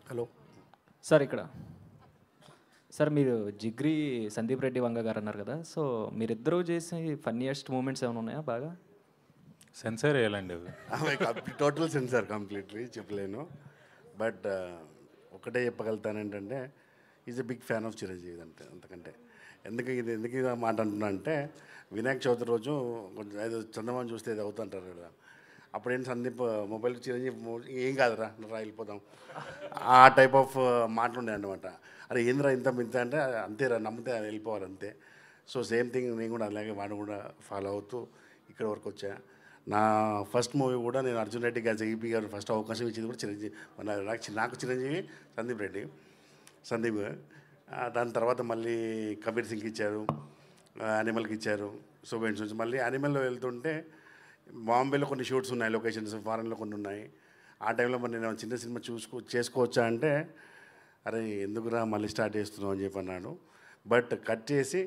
Hello sir ఇక్కడ sir మీరు జిగ్రీ సందీప్ రెడ్డి వంగ గారు అన్నారు కదా, సో మీరిద్దరూ చేసే ఫన్నీయెస్ట్ మూమెంట్స్ ఏమైనా ఉన్నాయా బాగా? సెన్సార్ వేయాలండి అవి. టోటల్ సెన్సార్ కంప్లీట్లీ చెప్పలేను. బట్ ఒకటే చెప్పగలుగుతాను ఏంటంటే is a big fan of Chiranjeevi అంతే, అంతకంటే. ఎందుకు ఇది మాట అంటున్నా అంటే వినాయక చవితి రోజు కొంచెం ఏదో చందమామ చూస్తే ఏదో అవుతుంటారు కదా, అప్పుడేం సందీప్ మొబైల్ చిరంజీవి ఏం కాదురా రా వెళ్ళిపోదాం ఆ టైప్ ఆఫ్ మాటలు ఉండే అనమాట. అరే ఏంద్రా ఇంత అంటే అంతేరా నమ్మితే వెళ్ళిపోవాలి అంతే. సో సేమ్ థింగ్ నేను కూడా అలాగే వాడు కూడా ఫాలో అవుతూ ఇక్కడ వరకు వచ్చా. నా ఫస్ట్ మూవీ కూడా నేను అర్జున్ రెడ్డి గారు ఈపీ గారు ఫస్ట్ అవకాశం ఇచ్చింది కూడా చిరంజీవి. నాకు చిరంజీవి సందీప్ రెడ్డి సందీప్. దాని తర్వాత మళ్ళీ కబీర్ సింగ్కి ఇచ్చారు, యానిమల్కి ఇచ్చారు. సో వెంట్స్ నుంచి మళ్ళీ యానిమల్లో వెళ్తుంటే బాంబేలో కొన్ని షూట్స్ ఉన్నాయి, లొకేషన్స్ ఫారెన్లో కొన్ని ఉన్నాయి. ఆ టైంలో మరి నేను చిన్న సినిమా చేసుకోవచ్చా అంటే అరే ఎందుకురా మళ్ళీ స్టార్ట్ చేస్తున్నావు అని చెప్పి అన్నాడు. బట్ కట్ చేసి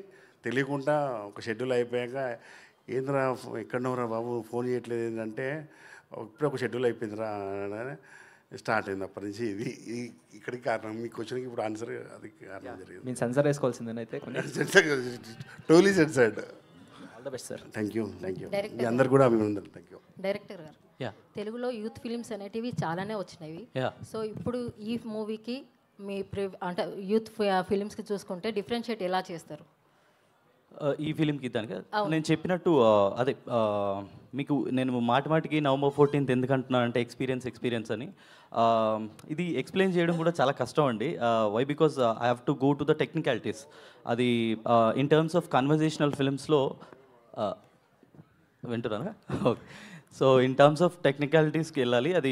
తెలియకుండా ఒక షెడ్యూల్ అయిపోయాక ఏంద్రా ఎక్కడున్నావురా బాబు ఫోన్ చేయట్లేదు ఏంటంటే ఇప్పుడే ఒక షెడ్యూల్ అయిపోయిందిరా స్టార్ట్ అయింది. అప్పటి నుంచి ఇది ఇక్కడికి కారణం. మీ క్వశ్చన్కి ఇప్పుడు ఆన్సర్ అది కారణం జరిగింది. మీరు సెన్సార్ వేసుకోవాల్సిందేనైతే totally censored. All the best sir. Thank you మీ అందరు కూడా అభినందనలు. Thank you. డైరెక్టర్ గారు, తెలుగులో యూత్ ఫిలిమ్స్ అనేటివి చాలానే వచ్చినవి. సో ఇప్పుడు ఈ మూవీకి మీ అంటే యూత్ ఫిలిమ్స్కి చూసుకుంటే డిఫరెన్షియేట్ ఎలా చేస్తారు? ఈ ఫిలింకి దానికి నేను చెప్పినట్టు అదే మీకు నేను మాటికి November 14th ఎందుకు అంటున్నాను అంటే ఎక్స్పీరియన్స్ అని. ఇది ఎక్స్ప్లెయిన్ చేయడం కూడా చాలా కష్టం అండి. Why because I have to go to the technicalities. అది ఇన్ టర్మ్స్ ఆఫ్ కన్వర్జేషనల్ ఫిలిమ్స్లో వింటున్నారా? Okay. So in terms of టెక్నికాలిటీస్కి వెళ్ళాలి. అది